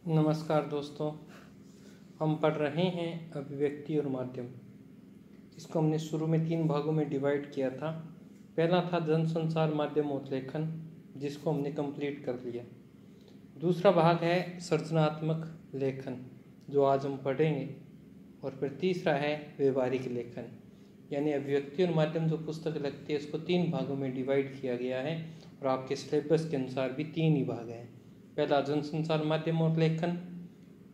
नमस्कार दोस्तों, हम पढ़ रहे हैं अभिव्यक्ति और माध्यम। इसको हमने शुरू में 3 भागों में डिवाइड किया था। पहला था जनसंचार माध्यम और लेखन, जिसको हमने कंप्लीट कर लिया। दूसरा भाग है सृजनात्मक लेखन, जो आज हम पढ़ेंगे। और फिर तीसरा है व्यवहारिक लेखन, यानी अभिव्यक्ति और माध्यम जो पुस्तक लगती है इसको 3 भागों में डिवाइड किया गया है। और आपके सिलेबस के अनुसार भी 3 ही भाग हैं। पहला जनसंचार माध्यम और लेखन,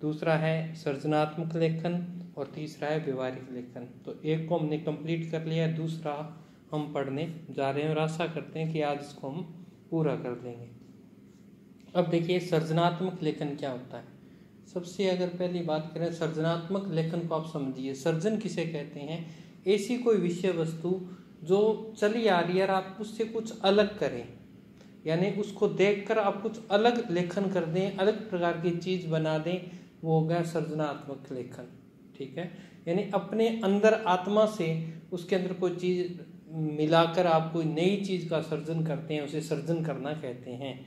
दूसरा है सृजनात्मक लेखन और तीसरा है व्यवहारिक लेखन। तो एक को हमने कंप्लीट कर लिया, दूसरा हम पढ़ने जा रहे हैं और आशा करते हैं कि आज इसको हम पूरा कर देंगे। अब देखिए, सृजनात्मक लेखन क्या होता है। सबसे अगर पहली बात करें सृजनात्मक लेखन को, आप समझिए सृजन किसे कहते हैं। ऐसी कोई विषय वस्तु जो चली आ रही है और आप उससे कुछ अलग करें, यानी उसको देखकर आप कुछ अलग लेखन कर दें, अलग प्रकार की चीज बना दें, वो हो गया सृजनात्मक लेखन। ठीक है, यानी अपने अंदर आत्मा से उसके अंदर कोई चीज मिलाकर आप कोई नई चीज का सर्जन करते हैं, उसे सर्जन करना कहते हैं।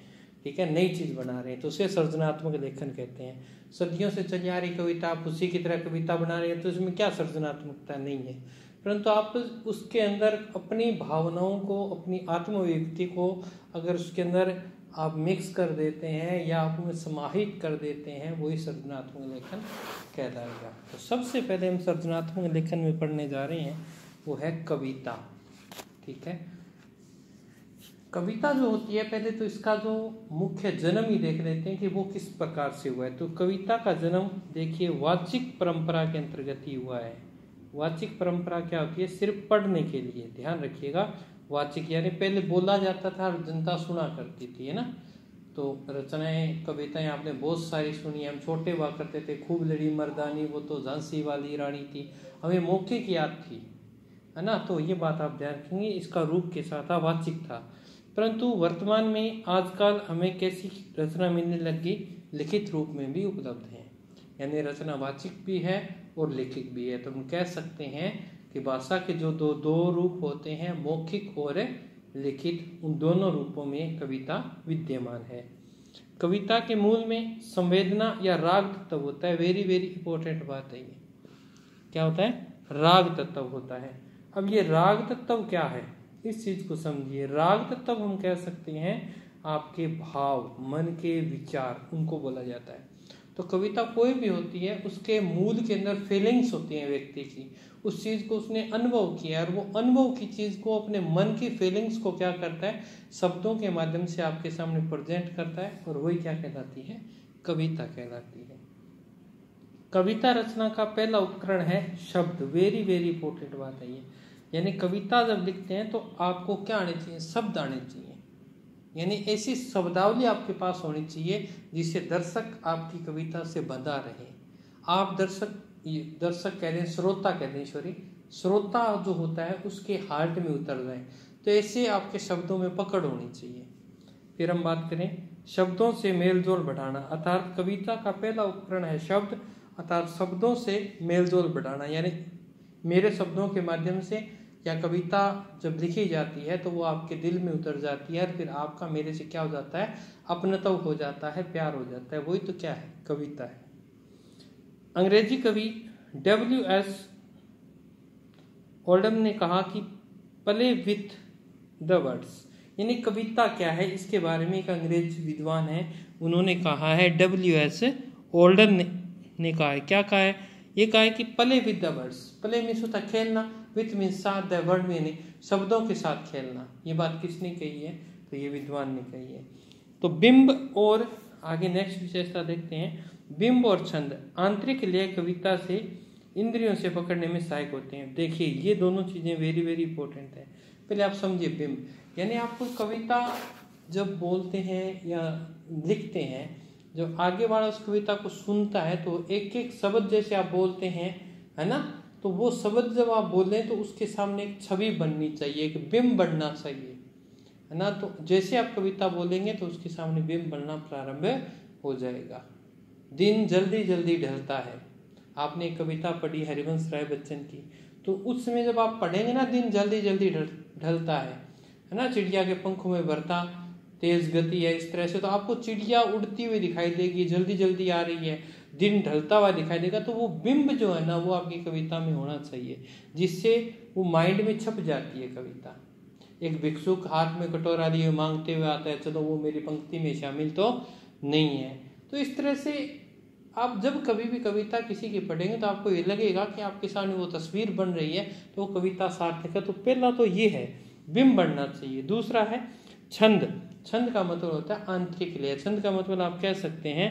ठीक है, नई चीज बना रहे हैं तो उसे सृजनात्मक लेखन कहते हैं। सदियों से चली आ रही कविता आप उसी की तरह कविता बना रहे हैं तो उसमें क्या सृजनात्मकता नहीं है, परंतु आप उसके अंदर अपनी भावनाओं को, अपनी आत्मव्यक्ति को अगर उसके अंदर आप मिक्स कर देते हैं या आप उन्हें समाहित कर देते हैं, वही सृजनात्मक लेखन कहलाएगा। तो सबसे पहले हम सृजनात्मक लेखन में पढ़ने जा रहे हैं, वो है कविता। ठीक है, कविता जो होती है, पहले तो इसका जो मुख्य जन्म ही देख लेते हैं कि वो किस प्रकार से हुआ है। तो कविता का जन्म देखिए वाचिक परंपरा के अंतर्गत ही हुआ है। वाचिक परंपरा क्या होती है, सिर्फ पढ़ने के लिए, ध्यान रखिएगा। वाचिक यानी पहले बोला जाता था और जनता सुना करती थी, है ना। तो रचनाएं, कविताएं आपने बहुत सारी सुनी। हम छोटे हुआ करते थे, खूब लड़ी मर्दानी, वो तो झांसी वाली रानी थी, हमें मौखिक याद थी, है ना। तो ये बात आप ध्यान रखेंगे, इसका रूप कैसा था, वाचिक था। परंतु वर्तमान में आजकल हमें कैसी रचना मिलने लगी, लिखित रूप में भी उपलब्ध है, यानी रचना वाचिक भी है और लिखित भी है। तो हम कह सकते हैं कि भाषा के जो दो रूप होते हैं, मौखिक और लिखित, उन दोनों रूपों में कविता विद्यमान है। कविता के मूल में संवेदना या राग तत्व होता है। वेरी वेरी इंपॉर्टेंट बात है ये। क्या होता है, राग तत्व होता है। अब ये राग तत्व क्या है, इस चीज को समझिए। राग तत्व हम कह सकते हैं आपके भाव, मन के विचार, उनको बोला जाता है। तो कविता कोई भी होती है, उसके मूल के अंदर फीलिंग्स होती हैं व्यक्ति की, उस चीज को उसने अनुभव किया और वो अनुभव की चीज को, अपने मन की फीलिंग्स को क्या करता है, शब्दों के माध्यम से आपके सामने प्रेजेंट करता है, और वही क्या कहलाती है, कविता कहलाती है। कविता रचना का पहला उपकरण है शब्द। वेरी वेरी इंपॉर्टेंट बात है ये। यानी कविता जब लिखते हैं तो आपको क्या आने चाहिए, शब्द आने चाहिए, यानी ऐसी शब्दावली आपके पास होनी चाहिए जिससे दर्शक आपकी कविता से बंधा रहे। आप दर्शक कह दें, श्रोता कह दें, श्रोता जो होता है उसके हार्ट में उतर जाए, तो ऐसे आपके शब्दों में पकड़ होनी चाहिए। फिर हम बात करें शब्दों से मेलजोल बढ़ाना, अर्थात कविता का पहला उपकरण है शब्द, अर्थात शब्दों से मेलजोल बढ़ाना। यानी मेरे शब्दों के माध्यम से या कविता जब लिखी जाती है तो वो आपके दिल में उतर जाती है, और फिर आपका मेरे से क्या हो जाता है, अपनत्व हो जाता है, प्यार हो जाता है। वही तो क्या है, कविता है। अंग्रेजी कवि W.S. ओल्डम ने कहा कि प्ले विथ द वर्ड्स, यानी कविता क्या है, इसके बारे में एक अंग्रेज विद्वान है, उन्होंने कहा है, W.S. ओल्डम ने कहा है, क्या कहा है, ये कहा है कि play with the words. Play means होता खेलना, विथ मीन्स साथ, द वर्ड में शब्दों के साथ खेलना। ये बात किसने कही है, तो ये विद्वान ने कही है। तो बिंब और आगे नेक्स्ट विशेषता देखते हैं, बिंब और छंद आंतरिक लय कविता से इंद्रियों से पकड़ने में सहायक होते हैं। देखिए ये दोनों चीजें वेरी वेरी इंपॉर्टेंट है। पहले आप समझिए बिंब, यानी आप कोई कविता जब बोलते हैं या लिखते हैं, जब आगे वाला उस कविता को सुनता है तो एक एक शब्द जैसे आप बोलते हैं, है ना, तो वो शब्द जब आप बोलें तो उसके सामने एक छवि बननी चाहिए, एक बिंब बनना चाहिए, है ना। तो जैसे आप कविता बोलेंगे तो उसके सामने बिंब बनना प्रारंभ हो जाएगा। दिन जल्दी जल्दी ढलता है, आपने एक कविता पढ़ी हरिवंश राय बच्चन की, तो उस समय जब आप पढ़ेंगे ना, दिन जल्दी जल्दी ढलता है ना, चिड़िया के पंखों में भरता तेज गति है इस तरह से, तो आपको चिड़िया उड़ती हुई दिखाई देगी, जल्दी जल्दी आ रही है, दिन ढलता हुआ दिखाई देगा, तो वो बिंब जो है ना वो आपकी कविता में होना चाहिए, जिससे वो माइंड में छप जाती है कविता। एक भिक्षुक हाथ में कटोरा लिए मांगते हुए आता है, चलो वो मेरी पंक्ति में शामिल तो नहीं है। तो इस तरह से आप जब कभी भी कविता किसी की पढ़ेंगे तो आपको ये लगेगा कि आपके सामने वो तस्वीर बन रही है, तो वो कविता सार्थक है। तो पहला तो ये है, बिंब बनना चाहिए। दूसरा है छंद। छंद का मतलब होता है आंतरिक लय। छंद का मतलब आप कह सकते हैं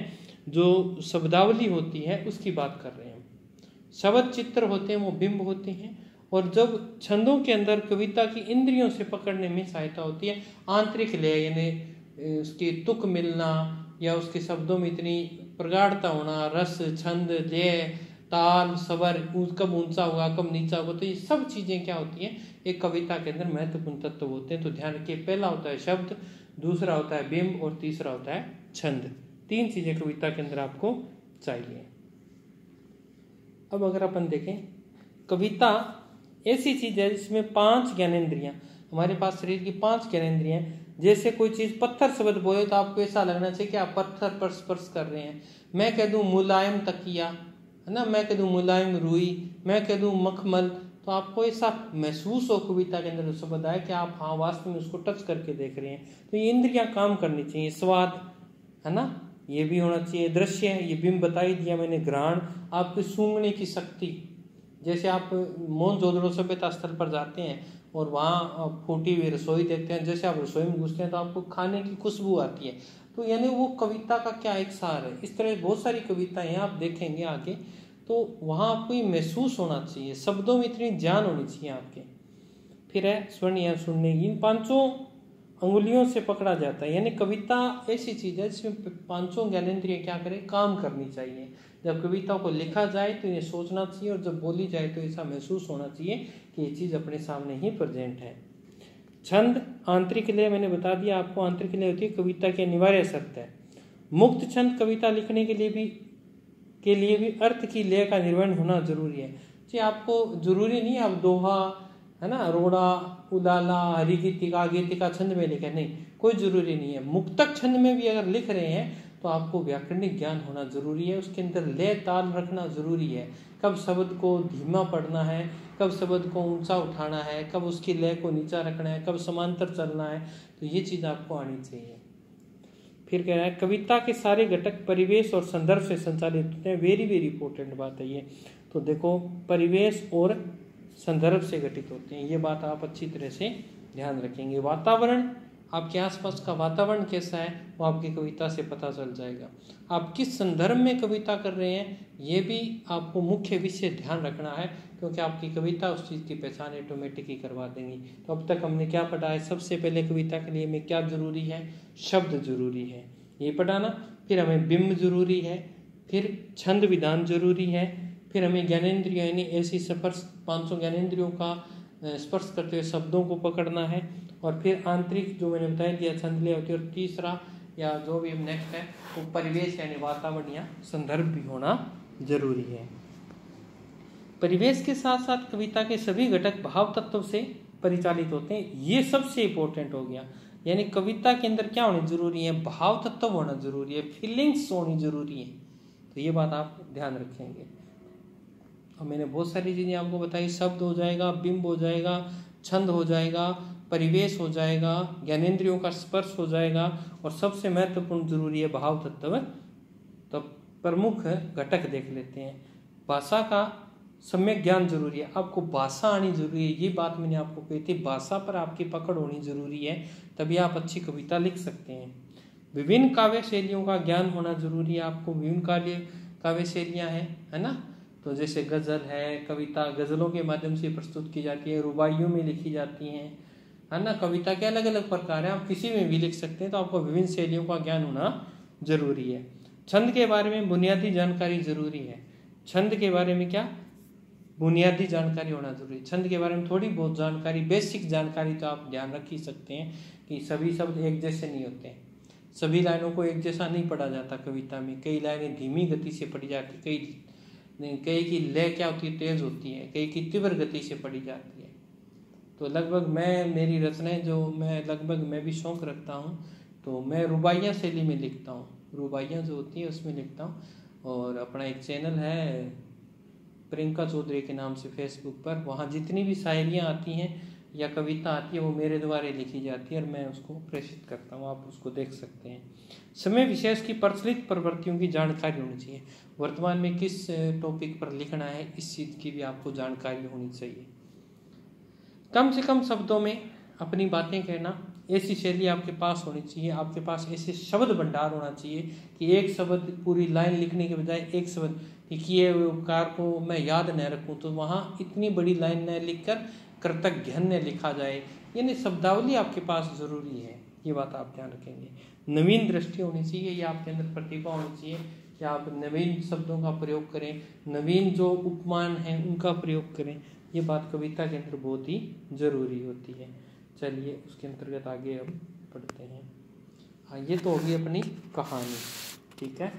जो शब्दावली होती है उसकी बात कर रहे हैं। शब्द चित्र होते हैं वो बिंब होते हैं, और जब छंदों के अंदर कविता की इंद्रियों से पकड़ने में सहायता होती है आंतरिक लय, यानी उसकी तुक मिलना या उसके शब्दों में इतनी प्रगाढ़ता होना, रस, छंद, लय, ताल, स्वर, कब ऊंचा होगा कब नीचा होगा, तो ये सब चीजें क्या होती हैं एक कविता के अंदर महत्वपूर्ण तत्व होते हैं। तो ध्यान रखिए, पहला होता है शब्द, दूसरा होता है बिंब और तीसरा होता है छंद। 3 चीजें कविता के अंदर आपको चाहिए। अब अगर अपन देखें, कविता ऐसी चीज है जिसमें 5 ज्ञानेंद्रियां, हमारे पास शरीर की 5 ज्ञानेंद्रियां। जैसे कोई चीज पत्थर शब्द बोले तो आपको ऐसा लगना चाहिए कि आप पत्थर पर स्पर्श कर रहे हैं। मैं कह दूं मुलायम तकिया, है ना, मैं कह दूं मुलायम रुई, मैं कह दूं मखमल, तो आपको ऐसा महसूस हो कविता के अंदर शब्द आए कि आप हाँ वास्तव में उसको टच करके देख रहे हैं। तो ये इंद्रियां काम करनी चाहिए। स्वाद, है ना, ये भी होना चाहिए। दृश्य, ये बिंब बता ही दिया मैंने। घ्राण, आपकी सूंघने की शक्ति। जैसे आप मोहनजोदड़ो सभ्यता स्थल पर जाते हैं और वहाँ फूटी हुई रसोई देखते हैं, जैसे आप रसोई में घुसते हैं तो आपको खाने की खुशबू आती है। तो यानी वो कविता का क्या एक सार है। इस तरह बहुत सारी कविताएं आप देखेंगे आगे, तो वहाँ आपको ये महसूस होना चाहिए, शब्दों में इतनी जान होनी चाहिए आपके। फिर है स्वर्ण या सुनने की, इन 5 अंगुलियों से पकड़ा जाता है। यानी कविता ऐसी चीज है जिसमें 5 ज्ञानेंद्रियां क्या करें, काम करनी चाहिए। जब कविता को लिखा जाए तो ये सोचना चाहिए, और जब बोली जाए तो ऐसा महसूस होना चाहिए कि ये चीज अपने सामने ही प्रेजेंट है। छंद, आंतरिक लय मैंने बता दिया आपको। आंतरिक लय होती है कविता की अनिवार्य शर्त है। मुक्त छंद कविता लिखने के लिए भी अर्थ की लय का निर्वहन होना जरूरी है। जी, आपको जरूरी नहीं आप दोहा, है ना, रोड़ा, उलाला, हरि गीतिका, गीतिका छंद में लिखे, नहीं, कोई जरूरी नहीं है। मुक्तक छंद में भी अगर लिख रहे हैं तो आपको व्याकरणिक ज्ञान होना जरूरी है, उसके अंदर लय ताल रखना जरूरी है। कब शब्द को धीमा पढ़ना है, कब शब्द को ऊंचा उठाना है, कब उसकी लय को नीचा रखना है, कब समांतर चलना है, तो ये चीज आपको आनी चाहिए। फिर कह रहा है कविता के सारे घटक परिवेश और संदर्भ से संचालित होते हैं। वेरी वेरी इंपॉर्टेंट बात है ये। तो देखो, परिवेश और संदर्भ से घटित होते हैं, ये बात आप अच्छी तरह से ध्यान रखेंगे। वातावरण, आपके आसपास का वातावरण कैसा है वो आपकी कविता से पता चल जाएगा। आप किस संदर्भ में कविता कर रहे हैं ये भी आपको मुख्य विषय ध्यान रखना है, क्योंकि आपकी कविता उस चीज़ की पहचान ऑटोमेटिक ही करवा देंगी। तो अब तक हमने क्या पढ़ा है, सबसे पहले कविता के लिए में क्या जरूरी है, शब्द जरूरी है, ये पढ़ाना। फिर हमें बिंब जरूरी है, फिर छंद विधान जरूरी है, फिर हमें ज्ञानेंद्रिय यानी ऐसी स्पर्श 500 ज्ञानेंद्रियों का स्पर्श करते हुए शब्दों को पकड़ना है, और फिर आंतरिक जो मैंने बताया दिया छंद ले होती है, और तीसरा या जो भी नेक्स्ट है वो परिवेश यानी वातावरण या संदर्भ भी होना जरूरी है। परिवेश के साथ साथ कविता के सभी घटक भाव तत्व से परिचालित होते हैं, ये सबसे इंपॉर्टेंट हो गया। यानी कविता के अंदर क्या होनी जरूरी है, भाव तत्व होना जरूरी है, फीलिंग्स होनी जरूरी है। तो ये बात आप ध्यान रखेंगे। और मैंने बहुत सारी चीजें आपको बताई, शब्द हो जाएगा, बिंब हो जाएगा, छंद हो जाएगा, परिवेश हो जाएगा, ज्ञानेंद्रियों का स्पर्श हो जाएगा, और सबसे महत्वपूर्ण जरूरी है भाव तत्व। तो प्रमुख घटक देख लेते हैं। भाषा का सम्यक ज्ञान जरूरी है, आपको भाषा आनी जरूरी है। ये बात मैंने आपको कही थी, भाषा पर आपकी पकड़ होनी जरूरी है, तभी आप अच्छी कविता लिख सकते हैं। विभिन्न काव्य शैलियों का ज्ञान होना जरूरी है, आपको विभिन्न काव्य शैलियाँ हैं, है ना। तो जैसे गजल है, कविता गजलों के माध्यम से प्रस्तुत की जाती है, रुबाइयों में लिखी जाती हैं, है ना। कविता के अलग अलग प्रकार हैं, आप किसी में भी लिख सकते हैं, तो आपको विभिन्न शैलियों का ज्ञान होना जरूरी है। छंद के बारे में बुनियादी जानकारी जरूरी है। छंद के बारे में क्या, बुनियादी जानकारी होना जरूरी है। छंद के बारे में थोड़ी बहुत जानकारी, बेसिक जानकारी तो आप ध्यान रख ही सकते हैं कि सभी शब्द एक जैसे नहीं होते, सभी लाइनों को एक जैसा नहीं पढ़ा जाता कविता में। कई लाइनें धीमी गति से पढ़ी जाती, कई की लय क्या होती है, तेज होती है, कई की तीव्र गति से पढ़ी जाती है। तो लगभग मेरी रचनाएं जो मैं भी शौक रखता हूँ, तो मैं रुबाइयाँ शैली में लिखता हूँ, रुबाइयाँ जो होती है उसमें लिखता हूँ। और अपना एक चैनल है प्रियंका चौधरी के नाम से फेसबुक पर, वहाँ जितनी भी शायरियाँ आती हैं या कविता आती है वो मेरे द्वारा लिखी जाती है और मैं उसको प्रेषित करता हूँ, आप उसको देख सकते हैं। समय विशेष की प्रचलित प्रवृत्तियों की जानकारी होनी चाहिए, वर्तमान में किस टॉपिक पर लिखना है इस चीज़ की भी आपको जानकारी होनी चाहिए। कम से कम शब्दों में अपनी बातें कहना, ऐसी शैली आपके पास होनी चाहिए। आपके पास ऐसे शब्द भंडार होना चाहिए कि एक शब्द पूरी लाइन लिखने के बजाय एक शब्द कि किए हुए उपकार को मैं याद न रखूं, तो वहाँ इतनी बड़ी लाइन न लिखकर कृतज्ञ लिखा जाए, यानी शब्दावली आपके पास जरूरी है, ये बात आप ध्यान रखेंगे। नवीन दृष्टि होनी चाहिए, ये आपके अंदर प्रतिभा होनी चाहिए कि आप नवीन शब्दों का प्रयोग करें, नवीन जो उपमान हैं उनका प्रयोग करें, ये बात कविता के अंदर बहुत ही जरूरी होती है। चलिए उसके अंतर्गत आगे अब पढ़ते हैं। हाँ, ये तो होगी अपनी कहानी, ठीक है।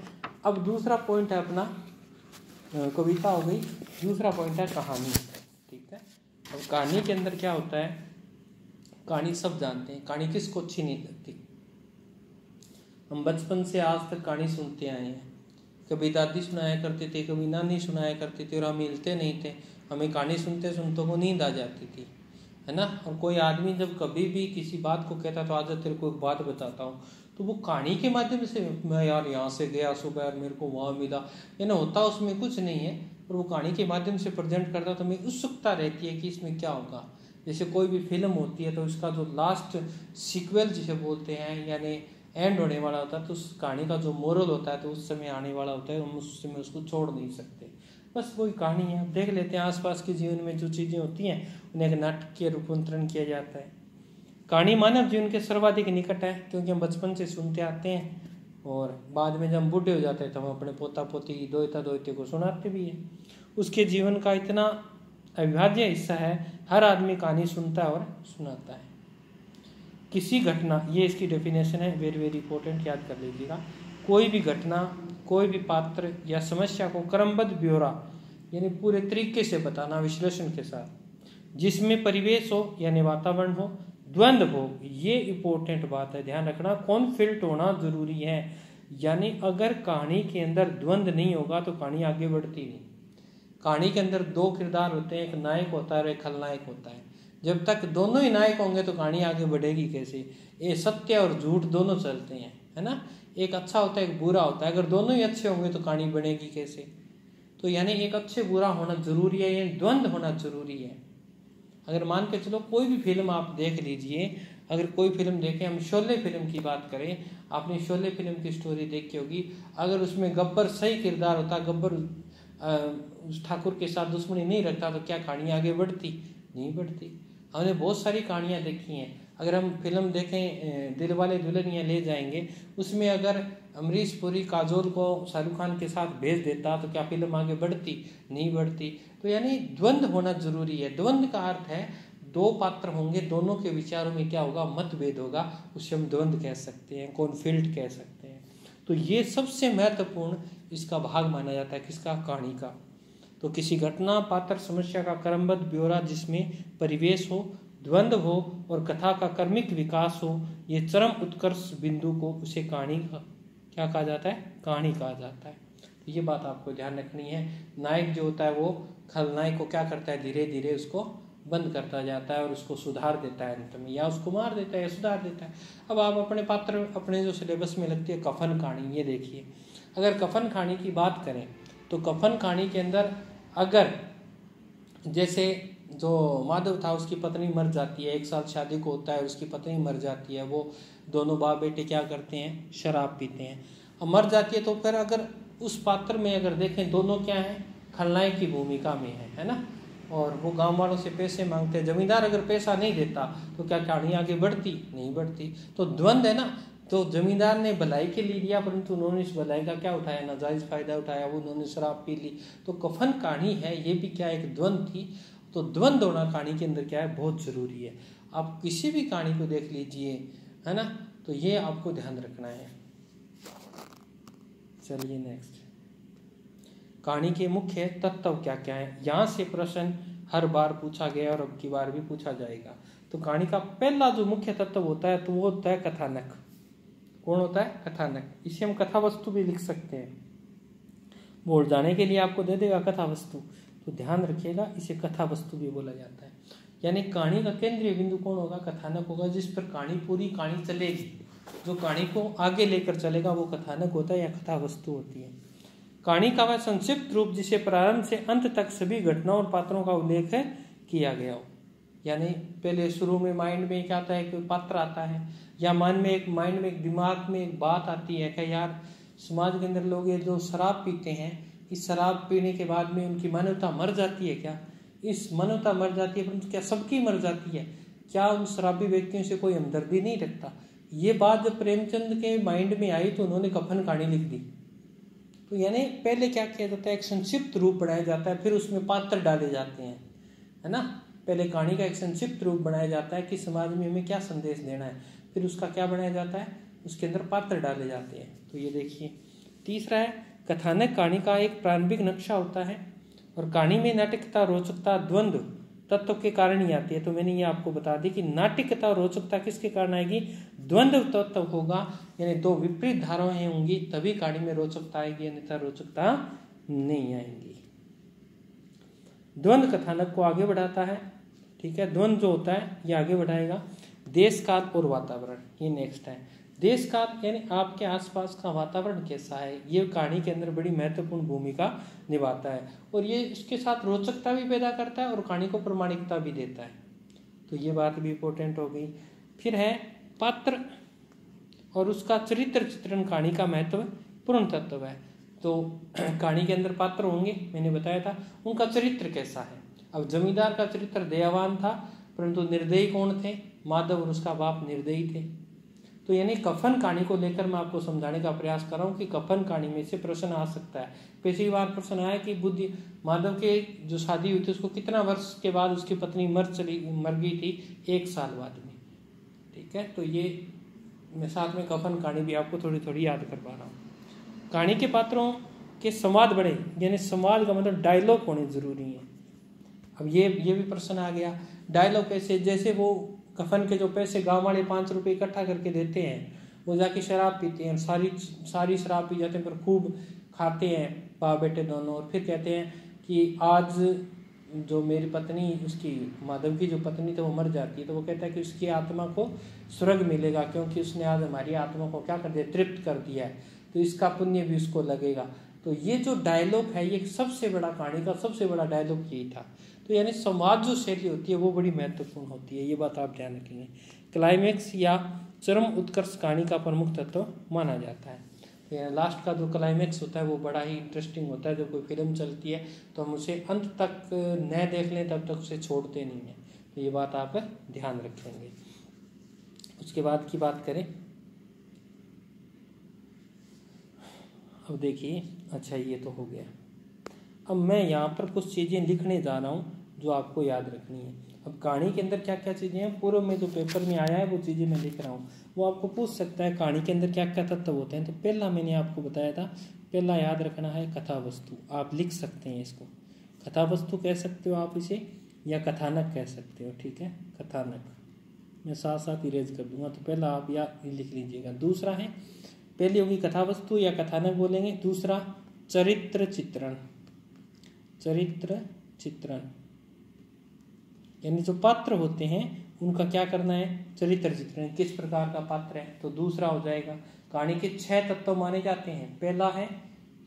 अब दूसरा पॉइंट है अपना, कविता हो गई, दूसरा पॉइंट है कहानी, ठीक है। अब कहानी के अंदर क्या होता है, कहानी सब जानते हैं, कहानी किसको अच्छी नहीं लगती। हम बचपन से आज तक कहानी सुनते आए हैं, कभी दादी सुनाया करते थे, कभी नानी सुनाया करते थे, और हम मिलते नहीं थे, हमें कहानी सुनते सुनते को नींद आ जाती थी, है ना। और कोई आदमी जब कभी भी किसी बात को कहता तो आज तेरे को एक बात बताता हूँ, तो वो कहानी के माध्यम से, मैं यार यहाँ से गया सुबह और मेरे को वहाँ मिला, यानी होता उसमें कुछ नहीं है, पर वो कहानी के माध्यम से प्रेजेंट करता तो हमें उत्सुकता रहती है कि इसमें क्या होगा। जैसे कोई भी फिल्म होती है तो इसका जो लास्ट सीक्वल जिसे बोलते हैं, यानी एंड होने वाला होता है, तो उस कहानी का जो मोरल होता है तो उस समय आने वाला होता है, हम उस समय उसको छोड़ नहीं सकते। बस वही कहानी है। अब देख लेते हैं आसपास के जीवन में जो चीज़ें होती हैं उन्हें एक नाटकीय रूपांतरण किया जाता है। कहानी मानव जीवन के सर्वाधिक निकट है, क्योंकि हम बचपन से सुनते आते हैं और बाद में जब हम बूढ़े हो जाते हैं तो हम अपने पोता पोती दोहिता दोहिते को सुनाते भी हैं। उसके जीवन का इतना अविभाज्य हिस्सा है, हर आदमी कहानी सुनता है और सुनाता है। किसी घटना, ये इसकी डेफिनेशन है, वेरी वेरी इंपॉर्टेंट, याद कर लीजिएगा। कोई भी घटना, कोई भी पात्र या समस्या को क्रमबद्ध ब्यौरा यानी पूरे तरीके से बताना विश्लेषण के साथ, जिसमें परिवेश हो यानी वातावरण हो, द्वंद्व हो, ये इंपॉर्टेंट बात है, ध्यान रखना, कॉन्फ्लिक्ट होना जरूरी है। यानी अगर कहानी के अंदर द्वंद्व नहीं होगा तो कहानी आगे बढ़ती नहीं। कहानी के अंदर दो किरदार होते हैं, एक नायक होता है और एक खलनायक होता है। जब तक दोनों ही नायक होंगे तो कहानी आगे बढ़ेगी कैसे। ये सत्य और झूठ दोनों चलते हैं, है ना। एक अच्छा होता है एक बुरा होता है, अगर दोनों ही अच्छे होंगे तो कहानी बनेगी कैसे। तो यानी एक अच्छे बुरा होना जरूरी है, ये द्वंद्व होना जरूरी है। अगर मान के चलो कोई भी फिल्म आप देख लीजिए, अगर कोई फिल्म देखें, हम शोले फिल्म की बात करें, आपने शोले फिल्म की स्टोरी देखी होगी। अगर उसमें गब्बर सही किरदार होता, गब्बर उस ठाकुर के साथ दुश्मनी नहीं रखता, तो क्या कहानी आगे बढ़ती? नहीं बढ़ती। हमने बहुत सारी कहानियाँ देखी हैं। अगर हम फिल्म देखें दिलवाले दुल्हनिया ले जाएंगे, उसमें अगर अमरीश पुरी काजोल को शाहरुख खान के साथ भेज देता तो क्या फिल्म आगे बढ़ती? नहीं बढ़ती। तो यानी द्वंद्व होना जरूरी है। द्वंद्व का अर्थ है दो पात्र होंगे, दोनों के विचारों में क्या होगा? मतभेद होगा, उसे हम द्वंद्व कह सकते हैं, कॉन्फ्लिक्ट कह सकते हैं। तो ये सबसे महत्वपूर्ण इसका भाग माना जाता है, किसका? कहानी का। तो किसी घटना, पात्र, समस्या का क्रमबद्ध ब्यौरा जिसमें परिवेश हो, द्वंद्व हो और कथा का कर्मिक विकास हो, ये चरम उत्कर्ष बिंदु को उसे कहानी का क्या कहा जाता है? कहानी कहा जाता है। तो ये बात आपको ध्यान रखनी है। नायक जो होता है वो खलनायक को क्या करता है? धीरे धीरे उसको बंद करता जाता है और उसको सुधार देता है अंत में, या उसको मार देता है या सुधार देता है। अब आप अपने पात्र, अपने जो सिलेबस में लगती है कफन कहानी, ये देखिए। अगर कफन कहानी की बात करें तो कफन कहानी के अंदर अगर जैसे जो माधव था उसकी पत्नी मर जाती है, 1 साल शादी को होता है, उसकी पत्नी मर जाती है, वो दोनों बाप बेटे क्या करते हैं? शराब पीते हैं। अब मर जाती है तो फिर अगर उस पात्र में अगर देखें, दोनों क्या हैं? खलनायक की भूमिका में है ना। और वो गांव वालों से पैसे मांगते हैं। जमींदार अगर पैसा नहीं देता तो क्या कहानी आगे बढ़ती? नहीं बढ़ती। तो द्वंद्व है ना। तो जमींदार ने भलाई के लिए दिया, परंतु उन्होंने इस भलाई का क्या उठाया? नाजायज फायदा उठाया, वो उन्होंने शराब पी ली। तो कफन कहानी है, ये भी क्या? एक द्वंद्व थी। तो द्वंद्व होना कहानी के अंदर क्या है? बहुत जरूरी है। आप किसी भी कहानी को देख लीजिए, है ना, तो ये आपको ध्यान रखना है। चलिए नेक्स्ट, कहानी के मुख्य तत्व क्या क्या है। यहाँ से प्रश्न हर बार पूछा गया और अब की बार भी पूछा जाएगा। तो कहानी का पहला जो मुख्य तत्व होता है तो वो होता है कथानक। कौन होता है? कथानक। इसे हम कथा वस्तु भी लिख सकते हैं। बोर्ड जाने के लिए आपको दे देगा कथा वस्तु, तो ध्यान रखिएगा इसे कथा वस्तु भी बोला जाता है। यानी कहानी का केंद्रीय बिंदु कौन होगा? कथानक होगा, जिस पर पूरी कहानी चलेगी, जो कहानी को आगे लेकर चलेगा वो कथानक होता है या कथा वस्तु होती है। कहानी का वह संक्षिप्त रूप जिसे प्रारंभ से अंत तक सभी घटनाओं और पात्रों का उल्लेख किया गया हो। यानी पहले शुरू में माइंड में क्या आता है? कोई पात्र आता है, या माइंड में एक दिमाग में एक बात आती है कि यार समाज के अंदर लोग ये जो शराब पीते हैं, इस शराब पीने के बाद में उनकी मानवता मर जाती है क्या? इस मानवता मर जाती है, परंतु क्या सबकी मर जाती है? क्या उन शराबी व्यक्तियों से कोई हमदर्दी नहीं रखता? ये बात जब प्रेमचंद के माइंड में आई तो उन्होंने कफन कहानी लिख दी। तो यानी पहले क्या किया जाता है? एक संक्षिप्त रूप बनाया जाता है, फिर उसमें पात्र डाले जाते हैं, है ना। पहले कहानी का एक संक्षिप्त रूप बनाया जाता है कि समाज में हमें क्या संदेश देना है, फिर उसका क्या बनाया जाता है? उसके अंदर पात्र डाले जाते हैं। तो ये देखिए, तीसरा है कथानक कहानी का एक प्रारंभिक नक्शा होता है, और कहानी में नाटकता, रोचकता, द्वंद्व तत्व के कारण ही आती है। तो मैंने ये आपको बता दी कि नाटकता और रोचकता किसके कारण आएगी? द्वंद्व तत्व होगा, यानी दो विपरीत धाराएं होंगी तभी कहानी में रोचकता आएगी, अन्यथा रोचकता नहीं आएगी। द्वंद्व कथानक को आगे बढ़ाता है, ठीक है। द्वंद्व जो होता है ये आगे बढ़ाएगा। देश काल और वातावरण, ये नेक्स्ट है। देश काल यानी आपके आसपास का वातावरण कैसा है, ये कहानी के अंदर बड़ी महत्वपूर्ण भूमिका निभाता है, और ये इसके साथ रोचकता भी पैदा करता है और कहानी को प्रामाणिकता भी देता है। तो ये बात भी इम्पोर्टेंट हो गई। फिर है पात्र और उसका चरित्र चित्रण कहानी का महत्वपूर्ण तत्व है। तो कहानी के अंदर पात्र होंगे, मैंने बताया था, उनका चरित्र कैसा है। अब जमींदार का चरित्र दयावान था, परंतु निर्दयी कौन थे? माधव और उसका बाप निर्दयी थे। तो यानी कफन कहानी को लेकर मैं आपको समझाने का प्रयास कर रहा हूँ कि कफन कहानी में से प्रश्न आ सकता है। पिछली बार प्रश्न आया कि बुद्धि माधव के जो शादी हुई थी उसको कितना वर्ष के बाद उसकी पत्नी मर गई थी? 1 साल बाद में, ठीक है। तो ये मैं साथ में कफन कहानी भी आपको थोड़ी थोड़ी याद करवा रहा हूँ। कहानी के पात्रों के संवाद बड़े, यानी संवाद का मतलब डायलॉग होने जरूरी है। अब ये भी प्रश्न आ गया, डायलॉग कैसे? जैसे वो कफन के जो पैसे गांव वाले 5 रुपए इकट्ठा करके देते हैं, वो जाके शराब पीते हैं, सारी शराब पी जाते हैं, पर खूब खाते हैं बाप बेटे दोनों, और फिर कहते हैं कि आज जो मेरी पत्नी, उसकी माधव की जो पत्नी थी वो मर जाती है, तो वो कहता है कि उसकी आत्मा को स्वर्ग मिलेगा, क्योंकि उसने आज हमारी आत्मा को क्या कर दिया? तृप्त कर दिया है, तो इसका पुण्य भी उसको लगेगा। तो ये जो डायलॉग है, ये सबसे बड़ा कहानी का सबसे बड़ा डायलॉग यही था। तो यानी संवाद जो शैली होती है वो बड़ी महत्वपूर्ण होती है, ये बात आप ध्यान रखेंगे। क्लाइमैक्स या चरम उत्कर्ष कहानी का प्रमुख तत्व माना जाता है। तो लास्ट का जो क्लाइमैक्स होता है वो बड़ा ही इंटरेस्टिंग होता है। जब कोई फिल्म चलती है तो हम उसे अंत तक न देख लें तब तक उसे छोड़ते नहीं हैं, तो ये बात आप ध्यान रखेंगे। उसके बाद की बात करें, अब देखिए, अच्छा ये तो हो गया। अब मैं यहाँ पर कुछ चीज़ें लिखने जा रहा हूँ जो आपको याद रखनी है। अब कहानी के अंदर क्या क्या चीज़ें हैं, पूर्व में जो पेपर में आया है वो चीज़ें मैं लिख रहा हूँ। वो आपको पूछ सकता है कहानी के अंदर क्या क्या तत्व होते हैं। तो पहला मैंने आपको बताया था, पहला याद रखना है कथा वस्तु। आप लिख सकते हैं इसको, कथा वस्तु कह सकते हो आप इसे, या कथानक कह सकते हो, ठीक है। कथानक मैं साथ साथ इरेज कर दूंगा, तो पहला आप याद लिख लीजिएगा। दूसरा है, पहली होगी कथा वस्तु या कथानक बोलेंगे। दूसरा चरित्र चित्रण, चरित्र चित्रण यानी जो पात्र होते हैं उनका क्या करना है? चरित्र चित्रण, किस प्रकार का पात्र है। तो दूसरा हो जाएगा, कहानी के 6 तत्व माने जाते हैं। पहला है,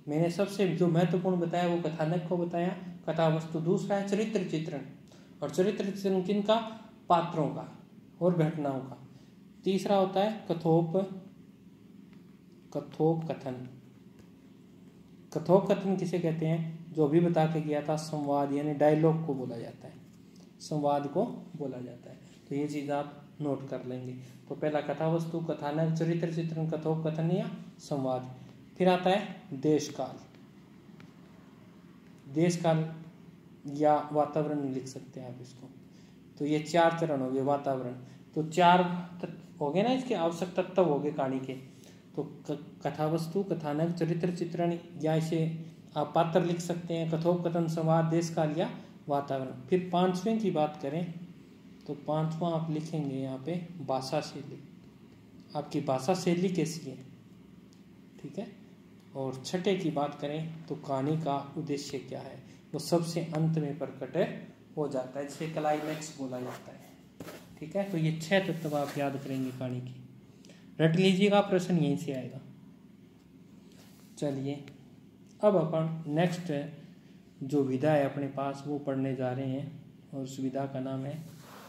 मैंने सबसे जो महत्वपूर्ण बताया वो कथानक को बताया, कथा वस्तु। दूसरा है चरित्र चित्रण, और चरित्र चित्रण किनका? पात्रों का और घटनाओं का। तीसरा होता है कथोपकथन। कथोपकथन किसे कहते हैं? जो अभी बता के गया था, संवाद यानी डायलॉग को बोला जाता है, संवाद को बोला जाता है। तो ये चीज़ आप नोट कर लेंगे। तो पहला कथा वस्तु, कथानक, चरित्र चित्रण, कथोपकथन या संवाद। फिर आता है देश काल, देश काल या वातावरण लिख सकते हैं आप इसको। तो ये 4 चरण हो गए वातावरण। तो 4 हो गए ना, इसके आवश्यक तत्व हो गए कहानी के। तो कथा वस्तु, कथानक, चरित्र चित्रण, या इसे आप पात्र लिख सकते हैं, कथोपकथन, संवाद, देश काल या वातावरण। फिर 5वें की बात करें तो 5वां आप लिखेंगे यहाँ पे भाषा शैली। आपकी भाषा शैली कैसी है, ठीक है। और छठे की बात करें तो कहानी का उद्देश्य क्या है, वो सबसे अंत में प्रकट हो जाता है, जिसे क्लाइमैक्स बोला जाता है, ठीक है। तो ये 6 तत्व आप याद करेंगे कहानी की, रट लीजिएगा, प्रश्न यहीं से आएगा। चलिए अब अपन नेक्स्ट जो विधा है अपने पास वो पढ़ने जा रहे हैं, और उस विधा का नाम है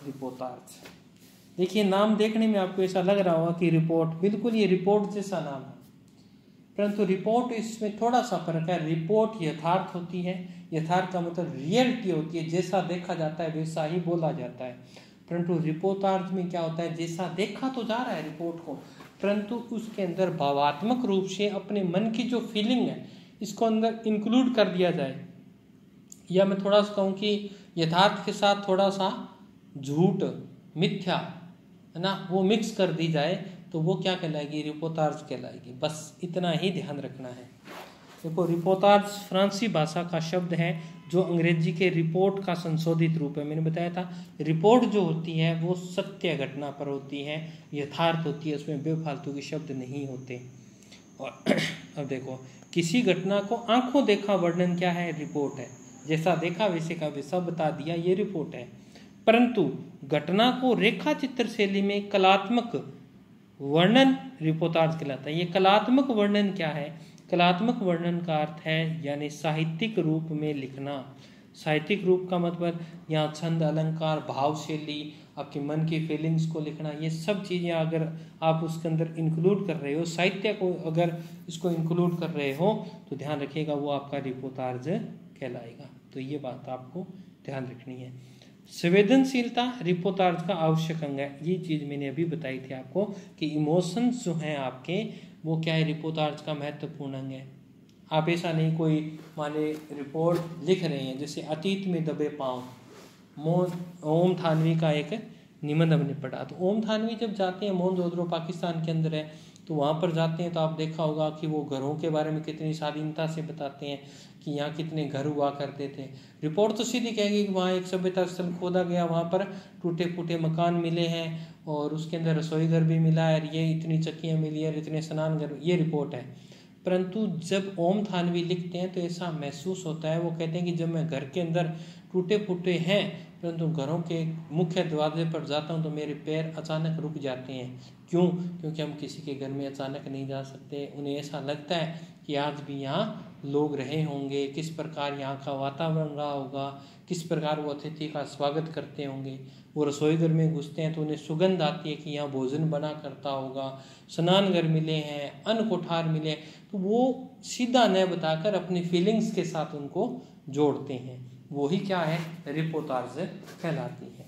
रिपोर्टार्ज। देखिए नाम देखने में आपको ऐसा लग रहा होगा कि रिपोर्ट, बिल्कुल ये रिपोर्ट जैसा नाम है, परंतु रिपोर्ट इसमें थोड़ा सा फर्क है। रिपोर्ट यथार्थ होती है, यथार्थ का मतलब रियलिटी होती है, जैसा देखा जाता है वैसा ही बोला जाता है। परंतु रिपोर्टार्ज में क्या होता है, जैसा देखा तो जा रहा है रिपोर्ट को, परंतु उसके अंदर भावात्मक रूप से अपने मन की जो फीलिंग है इसको अंदर इंक्लूड कर दिया जाए, या मैं थोड़ा सा कहूँ कि यथार्थ के साथ थोड़ा सा झूठ, मिथ्या, है ना, वो मिक्स कर दी जाए, तो वो क्या कहलाएगी, रिपोर्टार्ज कहलाएगी। बस इतना ही ध्यान रखना है। देखो रिपोर्टार्ज फ्रांसीसी भाषा का शब्द है जो अंग्रेजी के रिपोर्ट का संशोधित रूप है। मैंने बताया था रिपोर्ट जो होती है वो सत्य घटना पर होती है, यथार्थ होती है, उसमें बेफालतू के शब्द नहीं होते। और अब देखो किसी घटना को आंखों देखा वर्णन क्या है, रिपोर्ट है, जैसा देखा वैसे का वैसा बता दिया, ये रिपोर्ट है। परंतु घटना को रेखा चित्र शैली में कलात्मक वर्णन रिपोर्टार्ज कहलाता है। ये कलात्मक वर्णन क्या है, कलात्मक वर्णन का अर्थ है यानी साहित्यिक रूप में लिखना। साहित्यिक रूप का मतलब यहाँ छंद, अलंकार, भाव शैली, आपके मन की फीलिंग्स को लिखना, ये सब चीज़ें अगर आप उसके अंदर इंक्लूड कर रहे हो, साहित्य को अगर इसको इंक्लूड कर रहे हो तो ध्यान रखिएगा वो आपका रिपोर्टार्ज कहलाएगा। तो ये बात आपको ध्यान रखनी है। संवेदनशीलता रिपोर्टार्ज का आवश्यक अंग है, ये चीज़ मैंने अभी बताई थी आपको कि इमोशंस जो हैं आपके वो क्या है, रिपोर्टार्ज का महत्वपूर्ण अंग है। आप ऐसा नहीं कोई माने रिपोर्ट लिख रहे हैं, जैसे अतीत में दबे पाँव, ओम थानवी का एक निबंध हमने पढ़ा। तो ओम थानवी जब जाते हैं, मोहनजोदड़ो पाकिस्तान के अंदर है, तो वहाँ पर जाते हैं तो आप देखा होगा कि वो घरों के बारे में कितनी शालीनता से बताते हैं कि यहाँ कितने घर हुआ करते थे। रिपोर्ट तो सीधी कहेगी कि वहाँ एक सभ्यता स्थल खोदा गया, वहाँ पर टूटे फूटे मकान मिले हैं और उसके अंदर रसोई घर भी मिला है, ये इतनी चक्कियाँ मिली है, इतने स्नान घर, ये रिपोर्ट है। परंतु जब ओम थानवी लिखते हैं तो ऐसा महसूस होता है, वो कहते हैं कि जब मैं घर के अंदर टूटे फूटे हैं परंतु घरों के मुख्य दरवाजे पर जाता हूँ तो मेरे पैर अचानक रुक जाते हैं। क्यों? क्योंकि हम किसी के घर में अचानक नहीं जा सकते। उन्हें ऐसा लगता है कि आज भी यहाँ लोग रहे होंगे, किस प्रकार यहाँ का वातावरण रहा होगा, किस प्रकार वो अतिथि का स्वागत करते होंगे। वो रसोई घर में घुसते हैं तो उन्हें सुगंध आती है कि यहाँ भोजन बना करता होगा, स्नान घर मिले हैं, अन्न कोठार मिले, तो वो सीधा न बताकर अपनी फीलिंग्स के साथ उनको जोड़ते हैं। वही क्या है, रिपोर्टार्ज कहलाती है।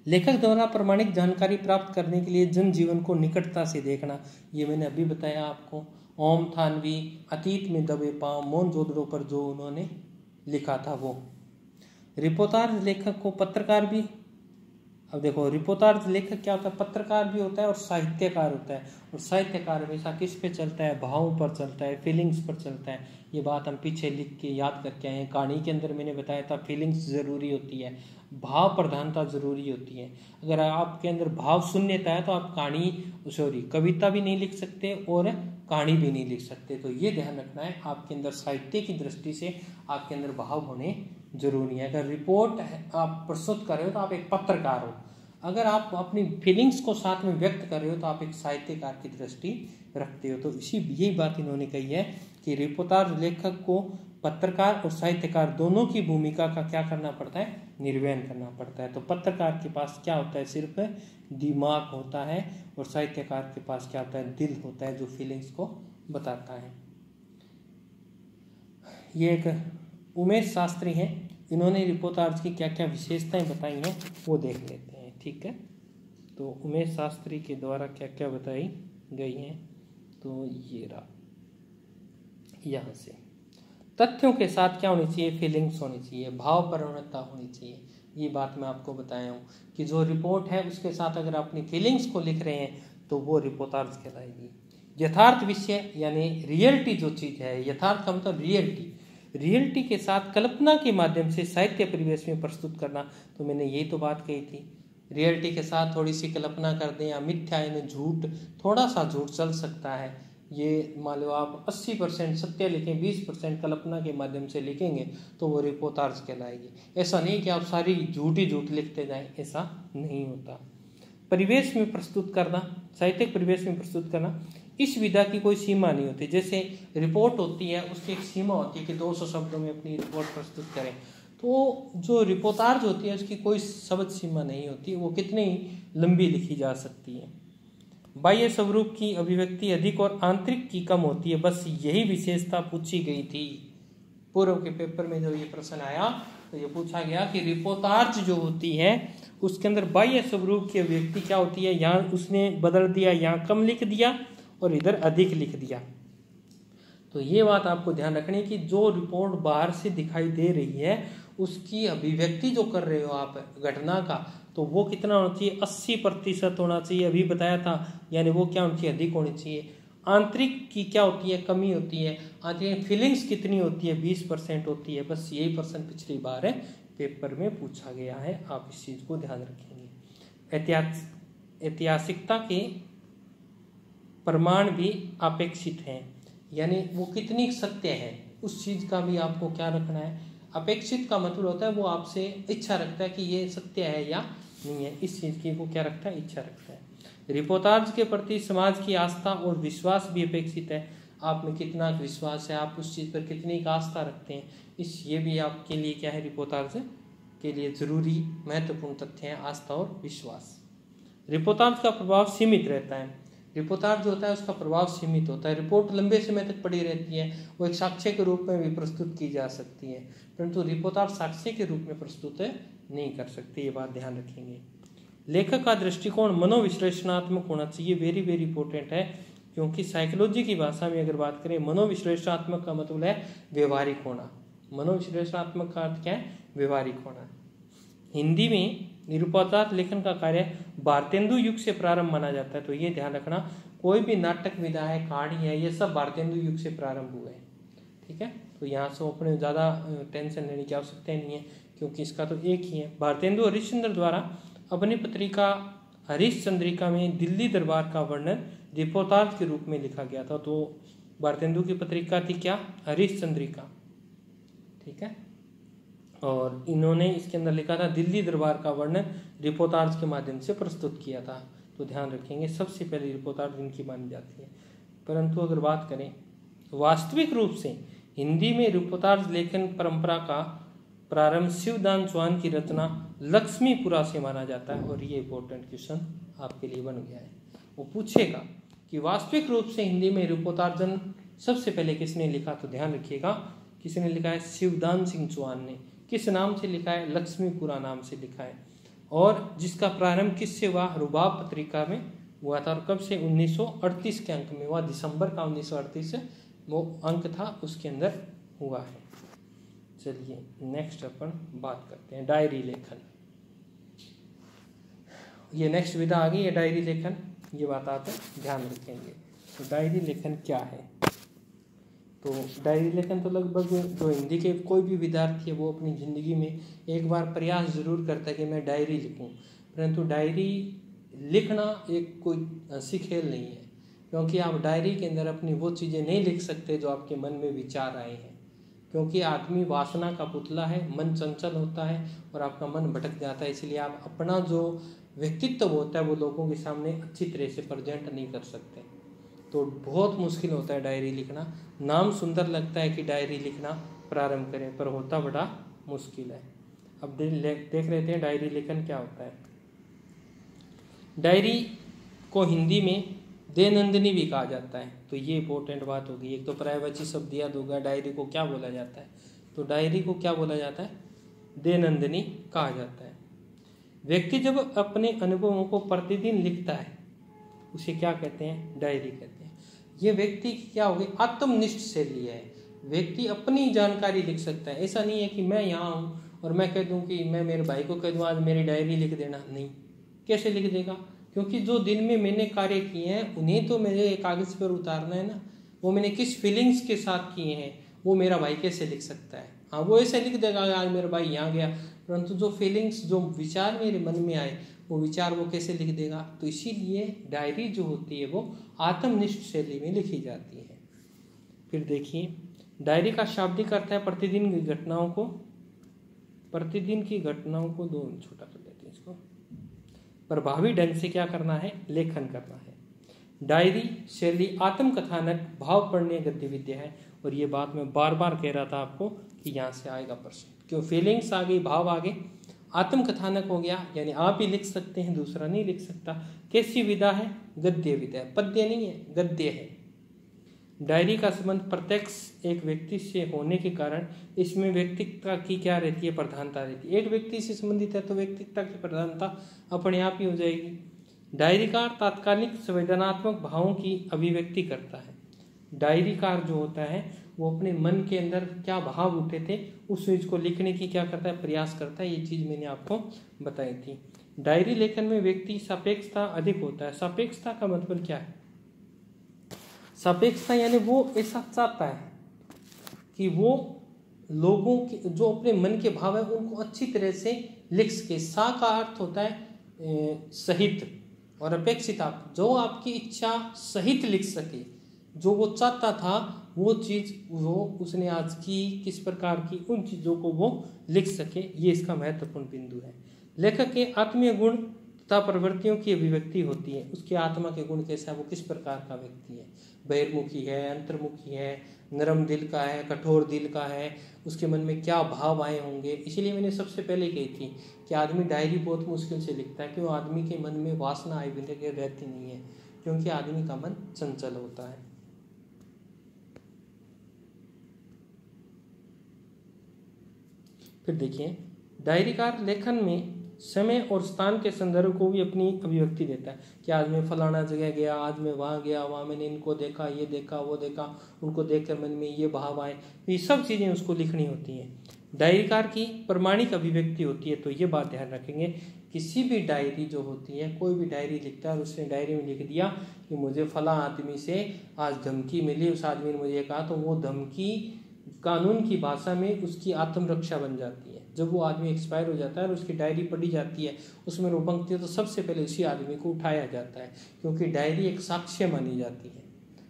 लेखक द्वारा प्रमाणिक जानकारी प्राप्त करने के लिए जनजीवन को निकटता से देखना, ये मैंने अभी बताया आपको। ओम थानवी, अतीत में दबे पांव, मोहनजोदड़ो पर जो उन्होंने लिखा था वो। रिपोर्टार्ज लेखक को पत्रकार भी, अब देखो रिपोर्टार्ज लेखक क्या होता है, पत्रकार भी होता है और साहित्यकार होता है। और साहित्यकार हमेशा किस पे चलता है, भावों पर चलता है, फीलिंग्स पर चलता है। ये बात हम पीछे लिख के याद करके आए हैं। कहानी के अंदर मैंने बताया था फीलिंग्स जरूरी होती है, भाव प्रधानता जरूरी होती है। अगर आपके अंदर भाव शून्यता है तो आप कविता भी नहीं लिख सकते और कहानी भी नहीं लिख सकते। तो ये ध्यान रखना है, आपके अंदर साहित्य की दृष्टि से आपके अंदर भाव होने जरूरी है। अगर रिपोर्ट आप प्रस्तुत कर रहे हो तो आप एक पत्रकार हो, अगर आप अपनी फीलिंग्स को साथ में व्यक्त कर रहे हो तो आप एक साहित्यकार की दृष्टि रखते हो। तो यही बात इन्होंने कही है कि रिपोर्टार्ज लेखक को पत्रकार और साहित्यकार दोनों की भूमिका का क्या करना पड़ता है, निर्वहन करना पड़ता है। तो पत्रकार के पास क्या होता है, सिर्फ दिमाग होता है, और साहित्यकार के पास क्या होता है, दिल होता है जो फीलिंग्स को बताता है। ये एक उमेश शास्त्री हैं, इन्होंने रिपोर्टार्ज की क्या क्या विशेषताएं बताई हैं वो देख लेते हैं, ठीक है। तो उमेश शास्त्री के द्वारा क्या क्या बताई गई हैं, तो ये रहा। यहाँ से तथ्यों के साथ क्या होनी चाहिए, फीलिंग्स होनी चाहिए, भाव प्रवणता होनी चाहिए। ये बात मैं आपको बताया हूँ कि जो रिपोर्ट है उसके साथ अगर अपनी फीलिंग्स को लिख रहे हैं तो वो रिपोर्टार्ज कहलाएगी। यथार्थ विषय यानी रियलिटी जो चीज़ है, यथार्थ का मतलब रियलिटी के साथ कल्पना के माध्यम से साहित्य परिवेश में प्रस्तुत करना। तो मैंने यही तो बात कही थी, रियलिटी के साथ थोड़ी सी कल्पना कर दें या मिथ्या यानी झूठ, थोड़ा सा झूठ चल सकता है। ये मान लो आप 80% सत्य लिखें, 20% कल्पना के माध्यम से लिखेंगे तो वो रिपोर्टाज कहलाएगी। ऐसा नहीं कि आप सारी झूठ ही झूठ लिखते जाएं, ऐसा नहीं होता। परिवेश में प्रस्तुत करना, साहित्यिक परिवेश में प्रस्तुत करना, इस विधा की कोई सीमा नहीं होती। जैसे रिपोर्ट होती है उसकी एक सीमा होती है कि 200 शब्दों में अपनी रिपोर्ट प्रस्तुत करें, तो जो रिपोर्टाज होती है उसकी कोई शब्द सीमा नहीं होती, वो कितनी लंबी लिखी जा सकती है। बाह्य स्वरूप की अभिव्यक्ति अधिक और आंतरिक की कम होती है, बस यही विशेषता पूछी गई थी। पूर्व के पेपर में जो ये प्रश्न आया तो ये पूछा गया कि रिपोर्टाज जो होती है उसके अंदर बाह्य स्वरूप की अभिव्यक्ति क्या होती है, यहाँ उसने बदल दिया, यहाँ कम लिख दिया और इधर अधिक लिख दिया। तो ये बात आपको ध्यान रखनी कि जो रिपोर्ट बाहर से दिखाई दे रही है उसकी अभिव्यक्ति जो कर रहे हो आप घटना का, तो वो कितना होना चाहिए, 80% होना चाहिए, अभी बताया था। यानी वो क्या होनी चाहिए, अधिक होनी चाहिए। आंतरिक की क्या होती है, कमी होती है। आंतरिक फीलिंग्स कितनी होती है, 20% होती है। बस यही प्रश्न पिछली बार है पेपर में पूछा गया है, आप इस चीज को ध्यान रखेंगे। ऐतिहासिकता के प्रमाण भी अपेक्षित हैं, यानी वो कितनी सत्य है उस चीज का भी आपको क्या रखना है। अपेक्षित का मतलब होता है वो आपसे इच्छा रखता है कि ये सत्य है या नहीं है, इस चीज की वो क्या रखता है, इच्छा रखता है। रिपोर्टाज के प्रति समाज की आस्था और विश्वास भी अपेक्षित है। आप में कितना विश्वास है, आप उस चीज पर कितनी आस्था रखते हैं, ये भी आपके लिए क्या है, रिपोर्टाज के लिए जरूरी महत्वपूर्ण तथ्य है, आस्था और विश्वास। रिपोर्टाज का प्रभाव सीमित रहता है। रिपोर्टाज जो होता है उसका प्रभाव सीमित होता है। रिपोर्ट लंबे समय तक पड़ी रहती है, वो एक साक्ष्य के रूप में भी प्रस्तुत की जा सकती है, परंतु रिपोर्टाज साक्ष्य के रूप में प्रस्तुत नहीं कर सकती, ये बात ध्यान रखेंगे। लेखक का दृष्टिकोण मनोविश्लेषणात्मक होना चाहिए, वेरी वेरी इंपॉर्टेंट है, क्योंकि साइकोलॉजी की भाषा में अगर बात करें मनोविश्लेषणात्मक का मतलब है व्यवहारिक होना। मनोविश्लेषणात्मक का अर्थ क्या है, व्यवहारिक होना। हिंदी में निरूपतार्थ लेखन का कार्य भारतेंदु युग से प्रारंभ माना जाता है, तो ये ध्यान रखना कोई भी नाटक विधा है, कहानी है, ये सब भारतेंदु युग से प्रारंभ हुए हैं। ठीक है, तो यहाँ से अपने ज़्यादा टेंशन लेने की आवश्यकता नहीं है, क्योंकि इसका तो एक ही है। भारतेंदु हरिश्चंद्र द्वारा अपनी पत्रिका हरिश्चंद्रिका में दिल्ली दरबार का वर्णन रिपोर्टाज के रूप में लिखा गया था। तो भारतेंदु की पत्रिका थी क्या, हरिश्चंद्रिका। ठीक है, और इन्होंने इसके अंदर लिखा था दिल्ली दरबार का वर्णन रिपोर्टाज के माध्यम से प्रस्तुत किया था। तो ध्यान रखेंगे सबसे पहले रिपोर्टाज इनकी मानी जाती है। परंतु अगर बात करें वास्तविक रूप से हिंदी में रिपोर्टाज लेखन परंपरा का प्रारंभ शिवदान चौहान की रचना लक्ष्मीपुरा से माना जाता है। और ये इंपॉर्टेंट क्वेश्चन आपके लिए बन गया है, वो पूछेगा कि वास्तविक रूप से हिंदी में रिपोर्टाजन सबसे पहले किसने लिखा, तो ध्यान रखिएगा किसने लिखा है, शिवदान सिंह चौहान ने। किस नाम से लिखा है, लक्ष्मीपुरा नाम से लिखा है। और जिसका प्रारंभ किससे हुआ, रुबाब पत्रिका में हुआ था। और कब से, 1938 के अंक में हुआ, दिसंबर का 1938 से वो अंक था, उसके अंदर हुआ है। चलिए नेक्स्ट अपन बात करते हैं डायरी लेखन। ये नेक्स्ट विधा आ गई है डायरी लेखन, ये बात आप ध्यान रखेंगे। तो डायरी लेखन क्या है, तो डायरी लेखन तो लगभग जो हिंदी के कोई भी विद्यार्थी है वो अपनी ज़िंदगी में एक बार प्रयास जरूर करता है कि मैं डायरी लिखूं, परंतु डायरी लिखना एक कोई हंसी खेल नहीं है, क्योंकि आप डायरी के अंदर अपनी वो चीज़ें नहीं लिख सकते जो आपके मन में विचार आए हैं, क्योंकि आदमी वासना का पुतला है, मन चंचल होता है और आपका मन भटक जाता है। इसलिए आप अपना जो व्यक्तित्व होता है वो लोगों के सामने अच्छी तरह से प्रेजेंट नहीं कर सकते। तो बहुत मुश्किल होता है डायरी लिखना। नाम सुंदर लगता है कि डायरी लिखना प्रारंभ करें, पर होता बड़ा मुश्किल है। अब देख लेते हैं डायरी लेखन क्या होता है। डायरी को हिंदी में दैनंदिनी भी कहा जाता है, तो ये इंपॉर्टेंट बात होगी। एक तो पर्यायवाची शब्द याद होगा, डायरी को क्या बोला जाता है, तो डायरी को क्या बोला जाता है, दैनंदिनी कहा जाता है। व्यक्ति जब अपने अनुभवों को प्रतिदिन लिखता है उसे क्या कहते हैं, डायरी कहते हैं। ये व्यक्ति की क्या होगी, आत्मनिष्ठ शैली है। व्यक्ति अपनी जानकारी लिख सकता है, ऐसा नहीं है कि मैं यहाँ हूँ और मैं कह दूँ कि मैं मेरे भाई को कह दूँ आज मेरी डायरी लिख देना, नहीं। कैसे लिख देगा, क्योंकि जो दिन में मैंने कार्य किए हैं उन्हें तो मेरे कागज़ पर उतारना है ना, वो मैंने किस फीलिंग्स के साथ किए हैं वो मेरा भाई कैसे लिख सकता है। हाँ, वो ऐसे लिख देगा आज मेरा भाई यहाँ गया, परंतु जो फीलिंग्स जो विचार मेरे मन में आए वो विचार वो कैसे लिख देगा। तो इसीलिए डायरी जो होती है वो आत्मनिष्ठ शैली में लिखी जाती है। फिर देखिए, डायरी का शाब्दिक अर्थ है प्रतिदिन की घटनाओं को दो छोटा कर देते हैं इसको, प्रभावी ढंग से क्या करना है, लेखन करना है। डायरी शैली आत्मकथानक भावपर्णीय गतिविधि है। और ये बात मैं बार बार कह रहा था आपको कि यहाँ से आएगा प्रश्न, क्यों फीलिंग्स आ गई, भाव आ गए, आत्मकथानक हो गया, यानी आप ही लिख सकते हैं, दूसरा नहीं लिख सकता। कैसी विधा है, गद्य विधा है, पद्य नहीं है, गद्य है। डायरी का संबंध प्रत्यक्ष एक व्यक्ति से होने के कारण इसमें व्यक्तित्व की क्या रहती है, प्रधानता रहती है। एक व्यक्ति से संबंधित है तो व्यक्तित्व की प्रधानता अपने आप ही हो जाएगी। डायरीकार तात्कालिक संवेदनात्मक भावों की अभिव्यक्ति करता है। डायरीकार जो होता है वो अपने मन के अंदर क्या भाव उठे थे उस चीज को लिखने की क्या करता है, प्रयास करता है। ये चीज मैंने आपको बताई थी। डायरी लेखन में व्यक्ति सापेक्षता अधिक होता है। सापेक्षता का मतलब क्या है, सापेक्षता यानी वो ऐसा चाहता है कि वो लोगों के जो अपने मन के भाव है उनको अच्छी तरह से लिख सके। सा का अर्थ होता है सहित, और अपेक्षिता जो आपकी इच्छा सहित लिख सके, जो वो चाहता था वो चीज वो उसने आज की किस प्रकार की, उन चीजों को वो लिख सके। ये इसका महत्वपूर्ण बिंदु है। लेखक के आत्मीय गुण तथा प्रवृत्तियों की अभिव्यक्ति होती है। उसके आत्मा के गुण कैसा है, वो किस प्रकार का व्यक्ति है, बहिर्मुखी है, अंतर्मुखी है, नरम दिल का है, कठोर दिल का है, उसके मन में क्या भाव आए होंगे। इसीलिए मैंने सबसे पहले कही थी कि आदमी डायरी बहुत मुश्किल से लिखता है, क्यों आदमी के मन में वासना आए बिना रहती नहीं है, क्योंकि आदमी का मन चंचल होता है। फिर देखिए, डायरीकार लेखन में समय और स्थान के संदर्भ को भी अपनी अभिव्यक्ति देता है कि आज मैं फलाना जगह गया, आज मैं वहाँ गया, वहाँ मैंने इनको देखा, ये देखा, वो देखा, उनको देखकर मन में ये भाव आए। ये सब चीज़ें उसको लिखनी होती हैं। डायरीकार की प्रमाणिक अभिव्यक्ति होती है। तो ये बात ध्यान रखेंगे, किसी भी डायरी जो होती है, कोई भी डायरी लिखता है और उसने डायरी में लिख दिया कि मुझे फला आदमी से आज धमकी मिली, उस आदमी ने मुझे कहा, तो वो धमकी कानून की भाषा में उसकी आत्मरक्षा बन जाती है। जब वो आदमी एक्सपायर हो जाता है और उसकी डायरी पढ़ी जाती है, उसमें वो पंक्ति, तो सबसे पहले उसी आदमी को उठाया जाता है, क्योंकि डायरी एक साक्ष्य मानी जाती है।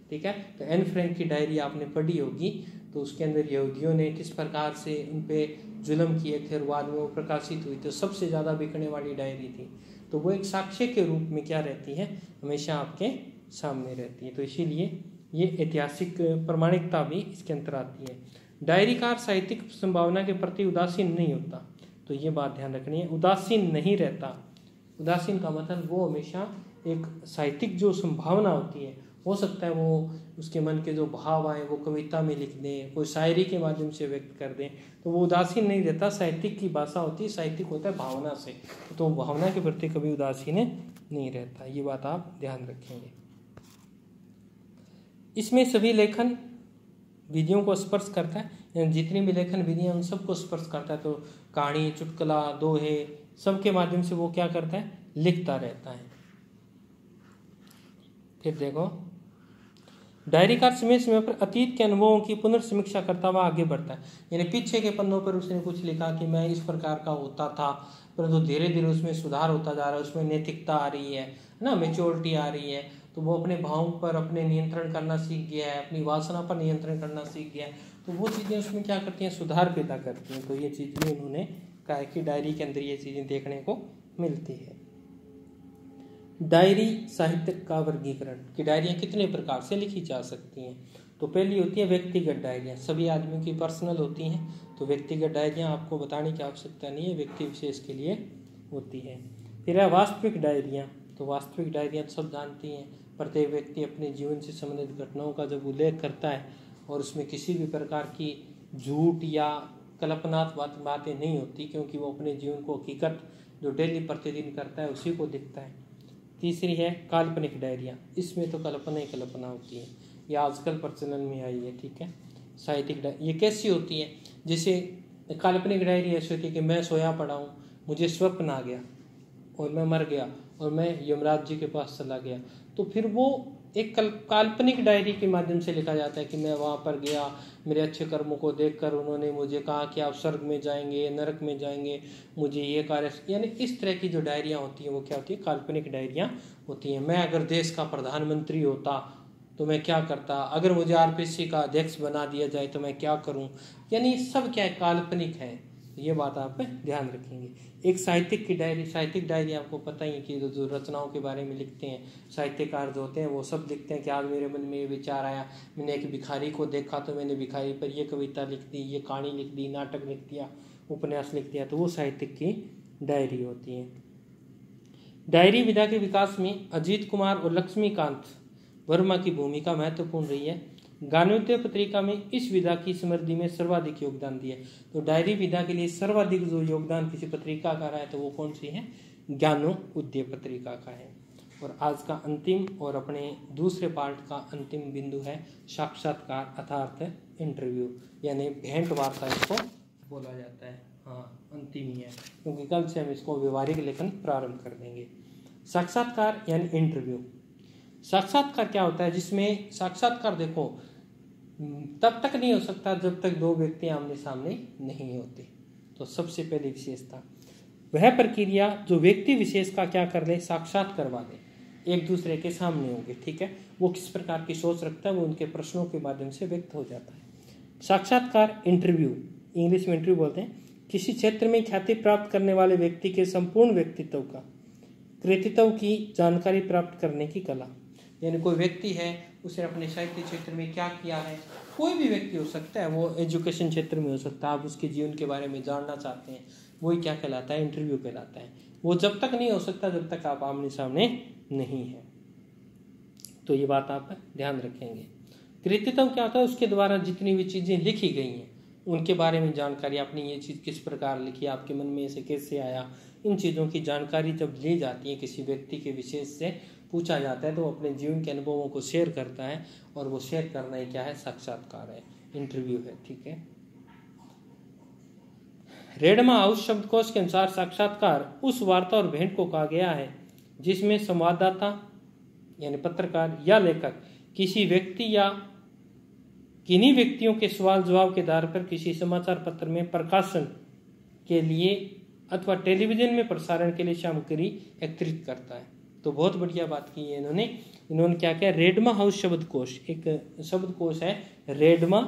ठीक है, तो एन फ्रैंक की डायरी आपने पढ़ी होगी, तो उसके अंदर यहूदियों ने किस प्रकार से उन पे जुल्म किए थे और बाद में वो प्रकाशित हुई, तो सबसे ज़्यादा बिकने वाली डायरी थी। तो वो एक साक्ष्य के रूप में क्या रहती है, हमेशा आपके सामने रहती है। तो इसीलिए ये ऐतिहासिक प्रमाणिकता भी इसके अंतर आती है। डायरीकार साहित्यिक संभावना के प्रति उदासीन नहीं होता। तो ये बात ध्यान रखनी है, उदासीन नहीं रहता। उदासीन का मतलब वो हमेशा एक साहित्यिक जो संभावना होती है, हो सकता है वो उसके मन के जो भाव आए वो कविता में लिख दें, कोई शायरी के माध्यम से व्यक्त कर दें, तो वो उदासीन नहीं रहता। साहित्यिक की भाषा होती है, साहित्यिक होता है भावना से, तो भावना के प्रति कभी उदासीन नहीं रहता। ये बात आप ध्यान रखेंगे। इसमें सभी लेखन विधियों को स्पर्श करता है, जितनी भी लेखन विधियां उन सबको स्पर्श करता है। तो कहानी, चुटकुला, दोहे, सबके माध्यम से वो क्या करता है, लिखता रहता है। फिर देखो, डायरीकार समय समय पर अतीत के अनुभवों की पुनर्समीक्षा करता हुआ आगे बढ़ता है। यानी पीछे के पन्नों पर उसने कुछ लिखा कि मैं इस प्रकार का होता था, परंतु धीरे धीरे उसमें सुधार होता जा रहा है, उसमें नैतिकता आ रही है ना, मेच्योरिटी आ रही है, तो वो अपने भावों पर अपने नियंत्रण करना सीख गया है, अपनी वासना पर नियंत्रण करना सीख गया है। तो वो चीज़ें उसमें क्या करती हैं, सुधार पैदा करती हैं। तो ये चीज़ भी उन्होंने कहा कि डायरी के अंदर ये चीज़ें देखने को मिलती है। डायरी साहित्य का वर्गीकरण कि डायरियाँ कितने प्रकार से लिखी जा सकती हैं। तो पहली होती है व्यक्तिगत डायरियाँ, सभी आदमियों की पर्सनल होती हैं। तो व्यक्तिगत डायरियाँ आपको बताने की आवश्यकता नहीं है, व्यक्ति विशेष के लिए होती है। फिर है वास्तविक डायरियाँ। तो वास्तविक डायरियाँ सब जानती हैं, प्रत्येक व्यक्ति अपने जीवन से संबंधित घटनाओं का जब उल्लेख करता है और उसमें किसी भी प्रकार की झूठ या कल्पनात्मक बातें नहीं होती, क्योंकि वो अपने जीवन को हकीकत जो डेली प्रतिदिन करता है उसी को दिखता है। तीसरी है काल्पनिक डायरियाँ, इसमें तो कल्पना ही कल्पना होती है, यह आजकल प्रचलन में आई है। ठीक है, साहित्यिक डायरी ये कैसी होती है, जैसे काल्पनिक डायरी ऐसी होती है कि मैं सोया पड़ा हूँ, मुझे स्वप्न आ गया और मैं मर गया और मैं यमराज जी के पास चला गया। तो फिर वो एक काल्पनिक डायरी के माध्यम से लिखा जाता है कि मैं वहाँ पर गया, मेरे अच्छे कर्मों को देखकर उन्होंने मुझे कहा कि आप स्वर्ग में जाएंगे, नरक में जाएंगे, मुझे ये कार्य, यानी इस तरह की जो डायरियाँ होती हैं वो क्या होती है, काल्पनिक डायरियाँ होती हैं। मैं अगर देश का प्रधानमंत्री होता तो मैं क्या करता, अगर मुझे आरपीसी का अध्यक्ष बना दिया जाए तो मैं क्या करूं, यानी सब क्या है, काल्पनिक है। ये बात आप ध्यान रखेंगे। एक साहित्यिक की डायरी, साहित्यिक डायरी आपको पता ही है कि जो रचनाओं के बारे में लिखते हैं साहित्यकार जो होते हैं वो सब लिखते हैं कि आज मेरे मन में ये विचार आया, मैंने एक भिखारी को देखा तो मैंने भिखारी पर ये कविता लिख दी, ये कहानी लिख दी, नाटक लिख दिया, उपन्यास लिख दिया, तो वो साहित्यिक की डायरी होती है। डायरी विधा के विकास में अजीत कुमार और लक्ष्मीकांत वर्मा की भूमिका महत्वपूर्ण रही है। ज्ञानोदय पत्रिका में इस विधा की समृद्धि में सर्वाधिक योगदान दिया। तो डायरी विधा के लिए सर्वाधिक जो योगदान किसी पत्रिका का रहा है तो वो कौन सी है, ज्ञानोदय पत्रिका का है। और आज का अंतिम और अपने दूसरे पार्ट का अंतिम बिंदु है साक्षात्कार अर्थात इंटरव्यू, यानी भेंट वार्ता इसको बोला जाता है। हाँ, अंतिम ही है क्योंकि कल से हम इसको व्यवहारिक लेखन प्रारंभ कर देंगे। साक्षात्कार यानी इंटरव्यू। साक्षात्कार क्या होता है, जिसमें साक्षात्कार देखो तब तक नहीं हो सकता जब तक दो व्यक्ति आमने सामने नहीं होते। तो सबसे पहली विशेषता वह प्रक्रिया जो व्यक्ति विशेष का क्या कर ले, साक्षात करवा दे, एक दूसरे के सामने होंगे, ठीक है। वो किस प्रकार की सोच रखता है वो उनके प्रश्नों के माध्यम से व्यक्त हो जाता है। साक्षात्कार इंटरव्यू, इंग्लिश में इंटरव्यू बोलते हैं, किसी क्षेत्र में ख्याति प्राप्त करने वाले व्यक्ति के संपूर्ण व्यक्तित्व का, कृतित्व की जानकारी प्राप्त करने की कला। यानी कोई व्यक्ति है, उसे अपने साहित्य क्षेत्र में क्या किया है, कोई भी व्यक्ति हो सकता है, वो एजुकेशन क्षेत्र में हो सकता है, आप उसके जीवन के बारे में जानना चाहते हैं, वही क्या कहलाता है, इंटरव्यू कहलाता है। वो जब तक नहीं हो सकता जब तक आप आमने सामने नहीं है। तो ये बात आप ध्यान रखेंगे। कृतित्व क्या होता है, उसके द्वारा जितनी भी चीजें लिखी गई हैं उनके बारे में जानकारी, आपने ये चीज किस प्रकार लिखी, आपके मन में इसे कैसे आया, इन चीजों की जानकारी जब ली जाती है, किसी व्यक्ति के विशेष से पूछा जाता है तो अपने जीवन के अनुभवों को शेयर करता है, और वो शेयर करना ही क्या है, साक्षात्कार है, इंटरव्यू है, ठीक है। रेडमा हाउस शब्दकोश के अनुसार साक्षात्कार उस वार्ता और भेंट को कहा गया है जिसमें संवाददाता यानी पत्रकार या लेखक किसी व्यक्ति या किन्हीं व्यक्तियों के सवाल जवाब के आधार पर किसी समाचार पत्र में प्रकाशन के लिए अथवा टेलीविजन में प्रसारण के लिए सामग्री एकत्रित करता है। तो बहुत बढ़िया बात की है इन्होंने क्या किया, रेडमा हाउस शब्दकोश, एक शब्दकोश है रेडमा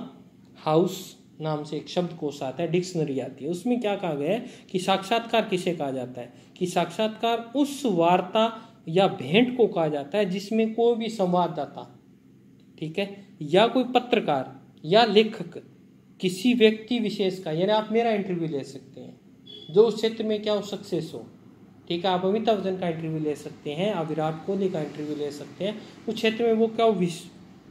हाउस नाम से एक शब्दकोश आता है, डिक्शनरी आती है, उसमें क्या कहा गया है कि साक्षात्कार किसे कहा जाता है, कि साक्षात्कार उस वार्ता या भेंट को कहा जाता है जिसमें कोई भी संवाददाता, ठीक है, या कोई पत्रकार या लेखक किसी व्यक्ति विशेष का, यानी आप मेरा इंटरव्यू ले सकते हैं जो उस क्षेत्र में क्या हो, सक्सेस हो, ठीक है। आप अमिताभ बच्चन का इंटरव्यू ले सकते हैं, आप विराट कोहली का इंटरव्यू ले सकते हैं, उस क्षेत्र में वो क्या हो,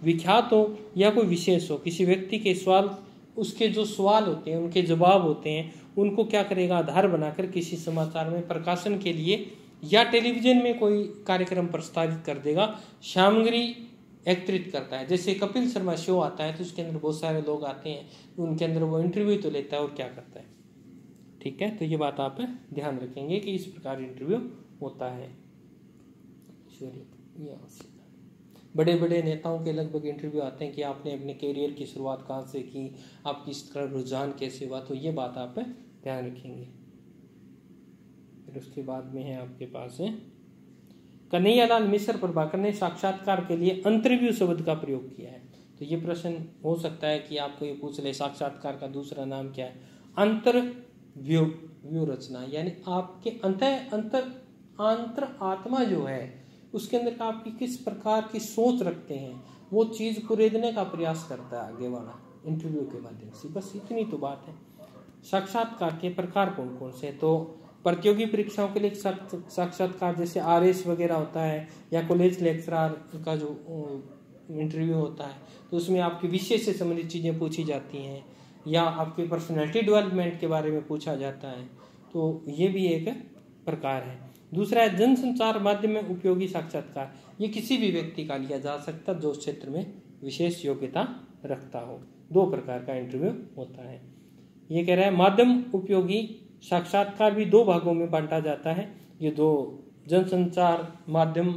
विख्यात हो या कोई विशेष हो, किसी व्यक्ति के सवाल, उसके जो सवाल होते हैं, उनके जवाब होते हैं, उनको क्या करेगा, आधार बनाकर किसी समाचार में प्रकाशन के लिए या टेलीविजन में कोई कार्यक्रम प्रस्तावित कर देगा, सामग्री एकत्रित करता है। जैसे कपिल शर्मा शो आता है तो उसके अंदर बहुत सारे लोग आते हैं, उनके अंदर वो इंटरव्यू तो लेता है और क्या करता है, ठीक है। तो ये बात आप ध्यान रखेंगे कि इस प्रकार इंटरव्यू होता है। बड़े बड़े नेताओं के लगभग इंटरव्यू आते हैं कि आपने अपने करियर की शुरुआत कहाँ से की, आपकी इस तरह रुझान कैसे हुआ, तो ये बात आप ध्यान रखेंगे। फिर उसके बाद में है आपके पास है कन्हैयालाल मिश्र प्रभाकर ने साक्षात्कार के लिए अंतरव्यू शब्द का प्रयोग किया है। तो ये प्रश्न हो सकता है कि आपको ये पूछ ले साक्षात्कार का दूसरा नाम क्या है, अंतरव्यू रचना, यानी आपके अंतर आत्मा जो है उसके अंदर आपकी किस प्रकार की सोच रखते हैं वो चीज को रेदने का प्रयास करता है आगे वाला इंटरव्यू के माध्यम से। बस इतनी तो बात है। साक्षात्कार के प्रकार कौन कौन से, तो प्रतियोगी परीक्षाओं के लिए साक्षात्कार जैसे आरएस वगैरह होता है, या कॉलेज लेक्चरर का जो इंटरव्यू होता है तो उसमें आपके विषय से संबंधित चीज़ें पूछी जाती हैं, या आपके पर्सनैलिटी डेवलपमेंट के बारे में पूछा जाता है, तो ये भी एक प्रकार है। दूसरा है जनसंचार माध्यम में उपयोगी साक्षात्कार, ये किसी भी व्यक्ति का लिया जा सकता जो उस क्षेत्र में विशेष योग्यता रखता हो। दो प्रकार का इंटरव्यू होता है। ये कह रहा है माध्यम उपयोगी साक्षात्कार भी दो भागों में बांटा जाता है। ये दो जनसंचार माध्यम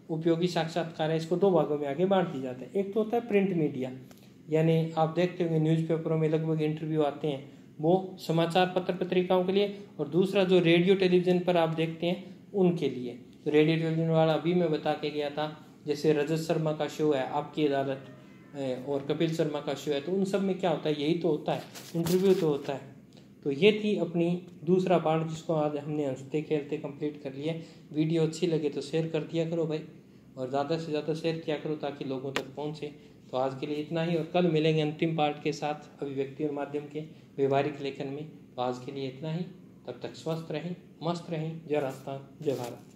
उपयोगी साक्षात्कार है, इसको 2 भागों में आगे बांट दिया जाता है। एक तो होता है प्रिंट मीडिया, यानी आप देखते होंगे न्यूज़पेपरों में लगभग इंटरव्यू आते हैं, वो समाचार पत्र पत्रिकाओं के लिए, और दूसरा जो रेडियो टेलीविज़न पर आप देखते हैं उनके लिए। तो रेडियो टेलीविज़न वाला अभी मैं बता के गया था, जैसे रजत शर्मा का शो है आपकी अदालत और कपिल शर्मा का शो है, तो उन सब में क्या होता है, यही तो होता है, इंटरव्यू तो होता है। तो ये थी अपनी दूसरा पार्ट, जिसको आज हमने हंसते खेलते कंप्लीट कर लिया। वीडियो अच्छी लगे तो शेयर कर दिया करो भाई, और ज़्यादा से ज़्यादा शेयर किया करो ताकि लोगों तक पहुँचे। तो आज के लिए इतना ही, और कल मिलेंगे अंतिम पार्ट के साथ अभिव्यक्ति और माध्यम के व्यवहारिक लेखन में। तो आज के लिए इतना ही, तब तक स्वस्थ रहें, मस्त रहें। जय राजस्थान, जय भारत।